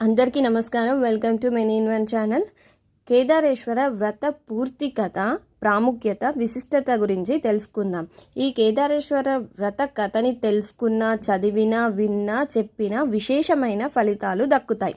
అందరికీ నమస్కారం. Welcome to many in one channel. కేదారేశ్వర వ్రత పూర్తి కథ, ప్రాముఖ్యత, విశిష్టత గురించి తెలుసుకుందాం. ఈ కేదారేశ్వర వ్రత కథని తెలుసుకున్నా, చదివినా, విన్నా, చెప్పినా విశేషమైన ఫలితాలు దక్కుతాయి.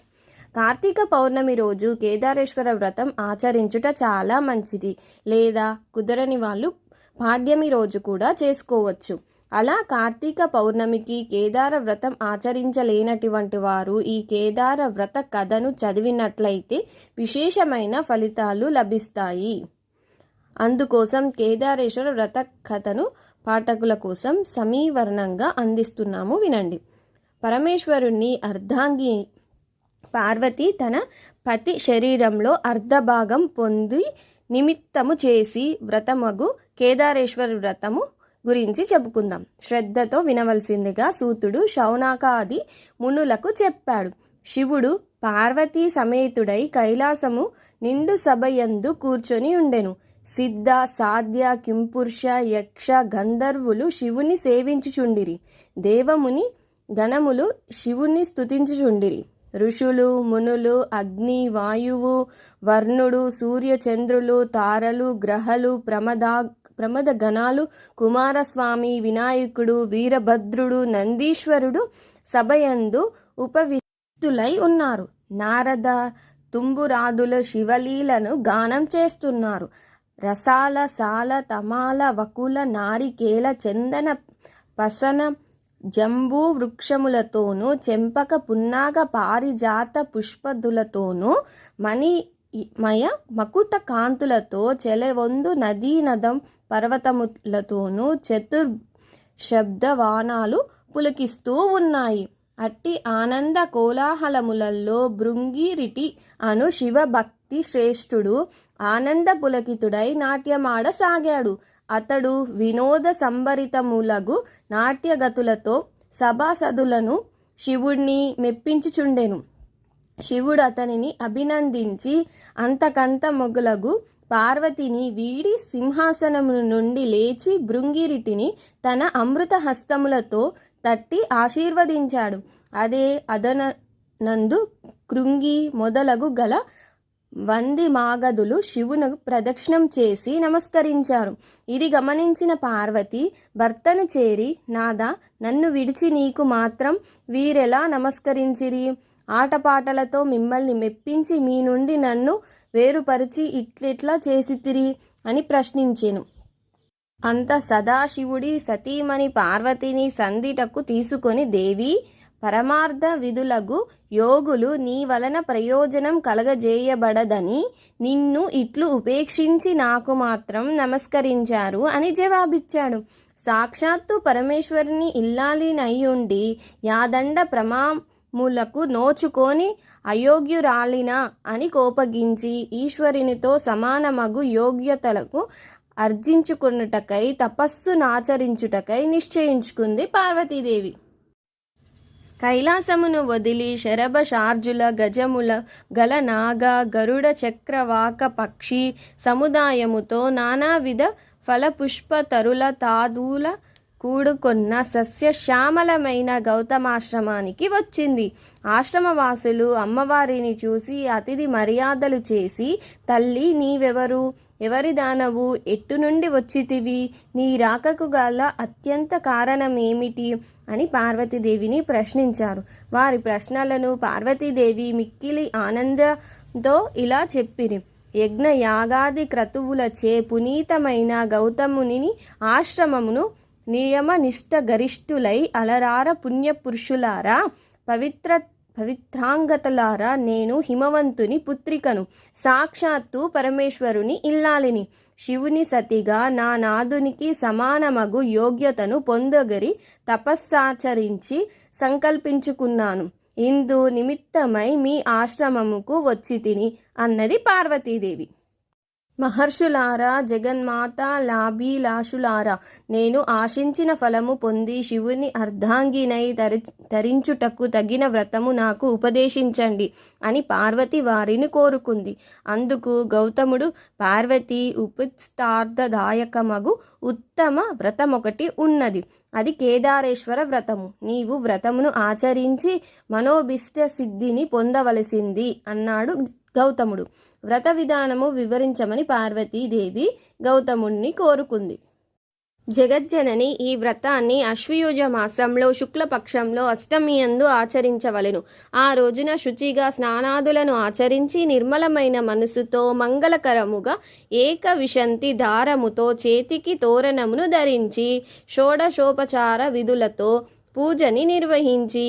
కార్తీక పౌర్ణమి రోజు కేదారేశ్వర వ్రతం ఆచరించుట చాలా మంచిది. లేదా కుదరని వాళ్ళు పాడ్యమి రోజు కూడా చేసుకోవచ్చు. అలా కార్తీక పౌర్ణమికి కేదార వ్రతం ఆచరించలేనటువంటి వారు ఈ కేదార వ్రత కథను చదివినట్లయితే విశేషమైన ఫలితాలు లభిస్తాయి. అందుకోసం కేదారేశ్వర వ్రత కథను పాఠకుల కోసం సమీవర్ణంగా అందిస్తున్నాము, వినండి. పరమేశ్వరుణ్ణి అర్ధాంగి పార్వతి తన పతి శరీరంలో అర్ధభాగం పొంది నిమిత్తము చేసి వ్రతమగు కేదారేశ్వర వ్రతము గురించి చెప్పుకుందాం. శ్రద్ధతో వినవలసిందిగా సూతుడు శౌనకాది మునులకు చెప్పాడు. శివుడు పార్వతీ సమేతుడై కైలాసము నిండు సభయందు కూర్చొని ఉండెను. సిద్ధ, సాధ్య, కింపురుష, యక్ష, గంధర్వులు శివుని సేవించుచుండిరి. దేవముని గణములు శివుని స్తుతించుచుండిరి. ఋషులు, మునులు, అగ్ని, వాయువు, వర్ణుడు, సూర్యచంద్రులు, తారలు, గ్రహలు, ప్రమద గణాలు, కుమారస్వామి, వినాయకుడు, వీరభద్రుడు, నందీశ్వరుడు సభయందు ఉపవిష్టులై ఉన్నారు. నారద, తుంబురాదుల శివలీలను గానం చేస్తున్నారు. రసాల, సాల, తమాల, వకుల, నారికేల, చందన, పసన, జంబూ వృక్షములతోనూ, చెంపక, పున్నాగ, పారిజాత పుష్పదులతోనూ, మణిమయ మకుట కాంతులతో చెలవొందు నదీనదం పర్వతములతోనూ చతుర్శబ్దవానాలు పులకిస్తూ ఉన్నాయి. అట్టి ఆనంద కోలాహలములలో భృంగిరిటి అను శివభక్తి శ్రేష్ఠుడు ఆనంద పులకితుడై నాట్యమాడసాగాడు. అతడు వినోద సంభరితములగు నాట్యగతులతో సభాసదులను శివుణ్ణి మెప్పించుచుండెను. శివుడు అతనిని అభినందించి అంతకంత మొగలగు పార్వతిని వీడి సింహాసనము నుండి లేచి భృంగిరిటిని తన అమృత హస్తములతో తట్టి ఆశీర్వదించాడు. అదే అదనందు కృంగి మొదలగు గల వంది మాగధులు శివునకు ప్రదక్షిణం చేసి నమస్కరించారు. ఇది గమనించిన పార్వతి భర్తను చేరి, నాదా, నన్ను విడిచి నీకు మాత్రం వీరెలా నమస్కరించిరి? ఆటపాటలతో మిమ్మల్ని మెప్పించి మీ నుండి నన్ను వేరుపరిచి ఇట్లెట్లా చేసితిరి అని ప్రశ్నించెను. అంత సదాశివుడి సతీమణి పార్వతిని సందిటకు తీసుకొని, దేవి, పరమార్థ విధులగు యోగులు నీ వలన ప్రయోజనం కలగజేయబడదని నిన్ను ఇట్లు ఉపేక్షించి నాకు మాత్రం నమస్కరించారు అని జవాబిచ్చాడు. సాక్షాత్తు పరమేశ్వరుని ఇల్లాలినయ్యుండి యాదండ ప్రమాములకు నోచుకొని అయోగ్యురాలిన అని కోపగించి ఈశ్వరునితో సమానమగు యోగ్యతలకు అర్జించుకున్నటకై తపస్సునాచరించుటకై నిశ్చయించుకుంది పార్వతీదేవి. కైలాసమును వదిలి శరభ, శార్జుల, గజముల గల నాగ, గరుడ, చక్రవాక పక్షి సముదాయముతో నానావిధ ఫలపుష్ప తరుల తాదుల కూడుకొన్న సస్యశ్యామలమైన గౌతమాశ్రమానికి వచ్చింది. ఆశ్రమవాసులు అమ్మవారిని చూసి అతిథి మర్యాదలు చేసి, తల్లి, నీవెవరు? ఎవరి దానవు? ఎట్టు నుండి వచ్చితివి? నీ రాకకు గల అత్యంత కారణమేమిటి అని పార్వతీదేవిని ప్రశ్నించారు. వారి ప్రశ్నలను పార్వతీదేవి మిక్కిలి ఆనందంతో ఇలా చెప్పిరి. యజ్ఞ యాగాది క్రతువులచే పునీతమైన గౌతముని ఆశ్రమమును నియమ నిష్ట గరిష్ఠులై అలరార పుణ్యపురుషులారా, పవిత్రాంగతలారా, నేను హిమవంతుని పుత్రికను, సాక్షాత్తు పరమేశ్వరుని ఇల్లాలిని, శివుని సతిగా నా నాదునికి సమానమగు యోగ్యతను పొందగరి తపస్సాచరించి సంకల్పించుకున్నాను. ఇందు నిమిత్తమై మీ ఆశ్రమముకు వచ్చి తిని అన్నది పార్వతీదేవి. మహర్షులారా, జగన్మాత లాభిలాషులారా, నేను ఆశించిన ఫలము పొంది శివుని అర్ధాంగినై తరించుటకు తగిన వ్రతము నాకు ఉపదేశించండి అని పార్వతి వారిని కోరుకుంది. అందుకు గౌతముడు, పార్వతి ఉపస్థార్థదాయకమగు ఉత్తమ వ్రతమొకటి ఉన్నది. అది కేదారేశ్వర వ్రతము. నీవు వ్రతమును ఆచరించి మనోభిష్ట సిద్ధిని పొందవలసింది అన్నాడు గౌతముడు. వ్రత విధానము వివరించమని పార్వతీదేవి గౌతముణ్ణి కోరుకుంది. జగజ్జనని ఈ వ్రతాన్ని అశ్వయుజ మాసంలో శుక్లపక్షంలో అష్టమియందు ఆచరించవలెను. ఆ రోజున శుచిగా స్నానాదులను ఆచరించి నిర్మలమైన మనసుతో మంగళకరముగా ఏకవిశంతి దారముతో చేతికి తోరణమును ధరించి షోడశోపచార విధులతో పూజని నిర్వహించి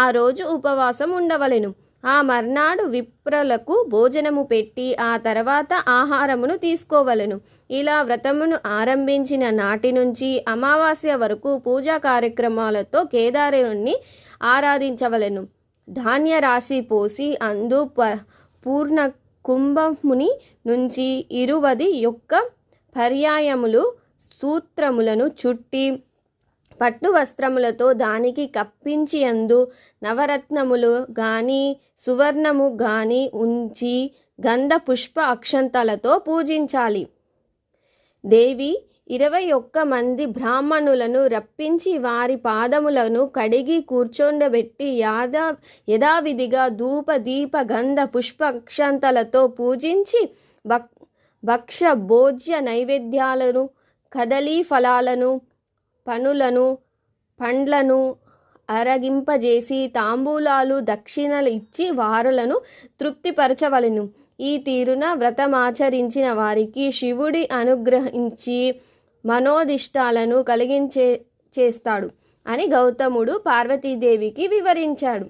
ఆ రోజు ఉపవాసం ఉండవలెను. ఆ మర్నాడు విప్రులకు భోజనము పెట్టి ఆ తర్వాత ఆహారమును తీసుకోవలెను. ఇలా వ్రతమును ఆరంభించిన నాటి నుంచి అమావాస్య వరకు పూజా కార్యక్రమాలతో కేదారుణ్ణి ఆరాధించవలెను. ధాన్య రాశి పోసి అందు పూర్ణ కుంభముని నుంచి 21 పర్యాయములు సూత్రములను చుట్టి పట్టు వస్త్రములతో దానికి కప్పించి అందు నవరత్నములు గాని సువర్ణము గాని ఉంచి గంధ పుష్ప అక్షంతలతో పూజించాలి. దేవి 21 మంది బ్రాహ్మణులను రప్పించి వారి పాదములను కడిగి కూర్చోండబెట్టి యథావిధిగా ధూప దీప గంధ పుష్ప అక్షంతలతో పూజించి భక్ష భోజ్య నైవేద్యాలను కదలీ ఫలాలను పనులను పండ్లను అరగింపజేసి తాంబూలాలు దక్షిణలు ఇచ్చి వారులను తృప్తిపరచవలెను. ఈ తీరున వ్రతమాచరించిన వారికి శివుడి అనుగ్రహించి మనోదిష్టాలను చేస్తాడు అని గౌతముడు పార్వతీదేవికి వివరించాడు.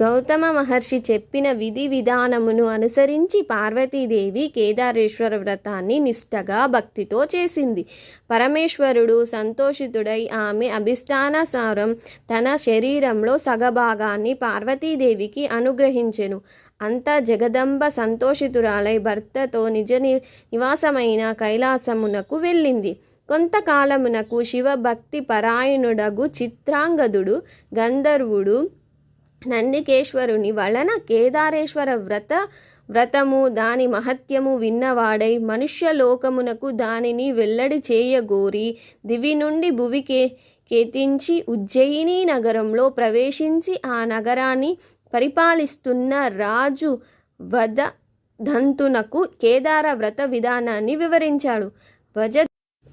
గౌతమ మహర్షి చెప్పిన విధి విధానమును అనుసరించి పార్వతీదేవి కేదారేశ్వర వ్రతాన్ని నిష్ఠగా భక్తితో చేసింది. పరమేశ్వరుడు సంతోషితుడై ఆమె అభిష్టానుసారం తన శరీరంలో సగభాగాన్ని పార్వతీదేవికి అనుగ్రహించెను. అంతా జగదంబ సంతోషితురాలై భర్తతో నిజ నివాసమైన కైలాసమునకు వెళ్ళింది. కొంతకాలమునకు శివభక్తి పరాయణుడగు చిత్రాంగదుడు గంధర్వుడు నందికేశ్వరుని వలన కేదారేశ్వర వ్రతము దాని మహత్యము విన్నవాడై మనుష్యలోకమునకు దానిని వెల్లడి చేయగోరి దివి నుండి భువికి కేతించి ఉజ్జయిని నగరంలో ప్రవేశించి ఆ నగరాన్ని పరిపాలిస్తున్న రాజు వజదంతునకు కేదార వ్రత విధానాన్ని వివరించాడు.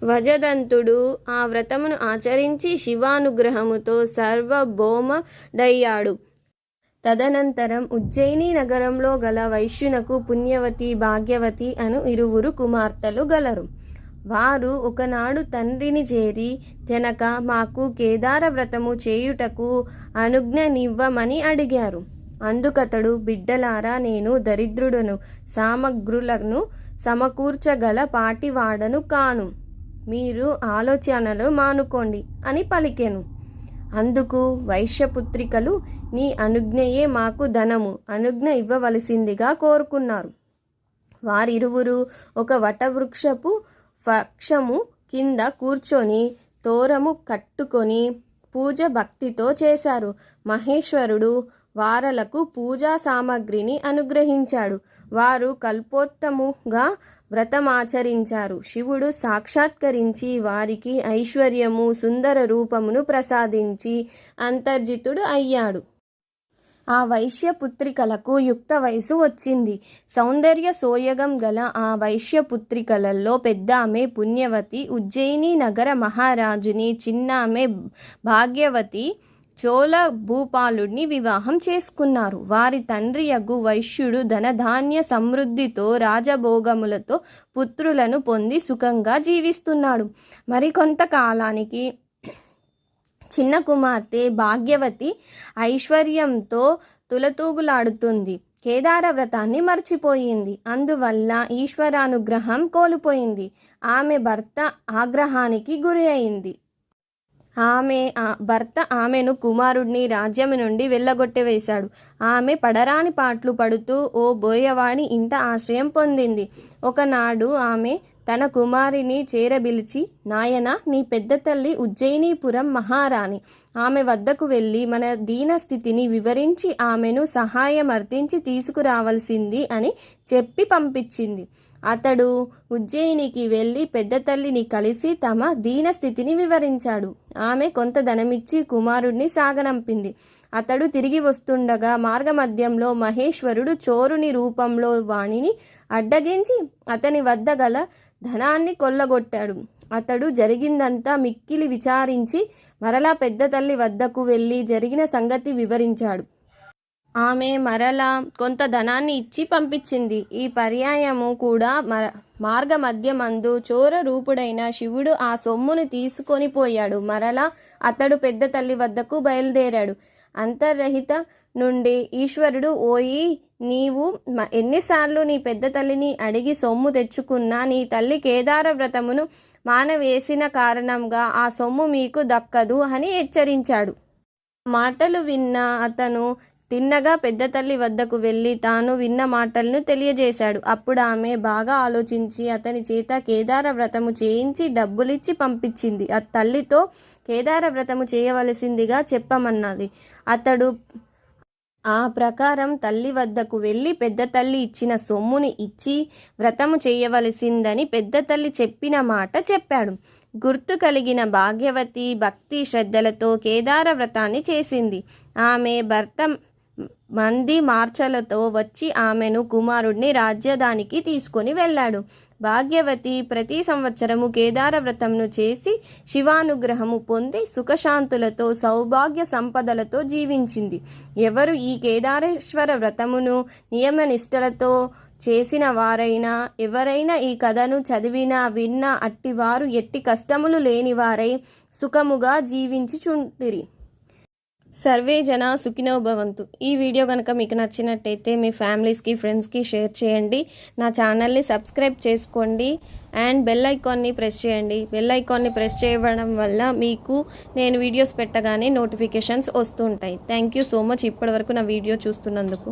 వజదంతుడు ఆ వ్రతమును ఆచరించి శివానుగ్రహముతో సర్వభౌముడయ్యాడు. తదనంతరం ఉజ్జయిని నగరంలో గల వైశ్యునకు పుణ్యవతి భాగ్యవతి అను 2 కుమార్తెలు గలరు. వారు ఒకనాడు తండ్రిని చేరి జనక మాకు కేదార వ్రతము చేయుటకు అనుజ్ఞనివ్వమని అడిగారు. అందుకతడు బిడ్డలారా నేను దరిద్రుడను, సామగ్రులను సమకూర్చగల పాటివాడను కాను. మీరు ఆలోచనలు మానుకోండి అని పలికెను. అందుకు వైశ్యపుత్రికలు నీ అనుజ్ఞయే మాకు ధనము, అనుజ్ఞ ఇవ్వవలసిందిగా కోరుకున్నారు. వారిరువురు ఒక వటవృక్షపు వృక్షము కింద కూర్చొని తోరము కట్టుకొని పూజ భక్తితో చేశారు. మహేశ్వరుడు వారలకు పూజా సామగ్రిని అనుగ్రహించాడు. వారు కల్పోత్తముగా వ్రతమాచరించారు. శివుడు సాక్షాత్కరించి వారికి ఐశ్వర్యము సుందర రూపమును ప్రసాదించి అంతర్జితుడు అయ్యాడు. ఆ వైశ్యపుత్రికలకు యుక్త వయసు వచ్చింది. సౌందర్య సోయగం గల ఆ వైశ్యపుత్రికలలో పెద్దామె పుణ్యవతి ఉజ్జయిని నగర మహారాజుని, చిన్నామె భాగ్యవతి చోళ భూపాలుడిని వివాహం చేసుకున్నారు. వారి తండ్రియగు వైశ్యుడు ధనధాన్య సమృద్ధితో రాజభోగములతో పుత్రులను పొంది సుఖంగా జీవిస్తున్నాడు. మరికొంతకాలానికి చిన్న కుమార్తె భాగ్యవతి ఐశ్వర్యంతో తులతూగులాడుతుంది. కేదార వ్రతాన్ని మర్చిపోయింది. అందువల్ల ఈశ్వరానుగ్రహం కోల్పోయింది. ఆమె భర్త ఆగ్రహానికి గురి అయింది. భర్త ఆమెను కుమారుడిని రాజ్యం నుండి వెళ్ళగొట్టివేశాడు. ఆమె పడరాని పాట్లు పడుతూ ఓ బోయవాడి ఇంట ఆశ్రయం పొందింది. ఒకనాడు ఆమె తన కుమారుని చేరబిలిచి, నాయనా, నీ పెద్ద తల్లి ఉజ్జయినీపురం మహారాణి. ఆమె వద్దకు వెళ్ళి మన దీన స్థితిని వివరించి ఆమెను సహాయమర్థించి తీసుకురావలసింది అని చెప్పి పంపించింది. అతడు ఉజ్జయినికి వెళ్ళి పెద్ద తల్లిని కలిసి తమ దీనస్థితిని వివరించాడు. ఆమె కొంత ధనమిచ్చి కుమారుడిని సాగనంపింది. అతడు తిరిగి వస్తుండగా మార్గమధ్యంలో మహేశ్వరుడు చోరుని రూపంలో వాణిని అడ్డగించి అతని వద్ద గల ధనాన్ని కొల్లగొట్టాడు. అతడు జరిగిందంతా మిక్కిలి విచారించి మరలా పెద్ద తల్లి వద్దకు వెళ్ళి జరిగిన సంగతి వివరించాడు. ఆమె మరలా కొంత ధనాన్ని ఇచ్చి పంపించింది. ఈ పర్యాయము కూడా మార్గమధ్యమందు చోర రూపుడైన శివుడు ఆ సొమ్మును తీసుకొని పోయాడు. మరలా అతడు పెద్ద తల్లి వద్దకు బయలుదేరాడు. అంతర్రహిత నుండి ఈశ్వరుడు, ఓయి, నీవు ఎన్నిసార్లు నీ పెద్ద తల్లిని అడిగి సొమ్ము తెచ్చుకున్నా నీ తల్లి కేదార వ్రతమును మానవేసిన కారణంగా ఆ సొమ్ము మీకు దక్కదు అని హెచ్చరించాడు. మాటలు విన్న అతను తిన్నగా పెద్ద తల్లి వద్దకు వెళ్ళి తాను విన్న మాటలను తెలియజేశాడు. అప్పుడు ఆమె బాగా ఆలోచించి అతని చేత కేదార వ్రతము చేయించి డబ్బులిచ్చి పంపించింది. ఆ తల్లితో కేదార వ్రతము చేయవలసిందిగా చెప్పమన్నది. అతడు ఆ ప్రకారం తల్లి వద్దకు వెళ్ళి పెద్ద తల్లి ఇచ్చిన సొమ్ముని ఇచ్చి వ్రతము చేయవలసిందని పెద్ద తల్లి చెప్పిన మాట చెప్పాడు. గుర్తు కలిగిన భాగ్యవతి భక్తి శ్రద్ధలతో కేదార వ్రతాన్ని చేసింది. ఆమె భర్త మంది మార్చలతో వచ్చి ఆమెను కుమారుడిని రాజ్యదానికి తీసుకొని వెళ్ళాడు. భాగ్యవతి ప్రతి సంవత్సరము కేదార వ్రతంను చేసి శివానుగ్రహము పొంది సుఖశాంతులతో సౌభాగ్య సంపదలతో జీవించింది. ఎవరు ఈ కేదారేశ్వర వ్రతమును నియమనిష్టలతో చేసిన వారైనా ఎవరైనా ఈ కథను చదివినా విన్నా అట్టివారు ఎట్టి కష్టములు లేని వారై సుఖముగా జీవించుచుంటిరి. సర్వే జన సుఖినో భవంతు. ఈ వీడియో కనుక మీకు నచ్చినట్టయితే మీ ఫ్యామిలీస్కి ఫ్రెండ్స్కి షేర్ చేయండి. నా ఛానల్ని సబ్స్క్రైబ్ చేసుకోండి అండ్ బెల్ ఐకాన్ని ప్రెస్ చేయండి. బెల్ ఐకాన్ని ప్రెస్ చేయడం వల్ల మీకు నేను వీడియోస్ పెట్టగానే నోటిఫికేషన్స్ వస్తుంటాయి. థ్యాంక్ యూ సో మచ్ ఇప్పటివరకు నా వీడియో చూస్తున్నందుకు.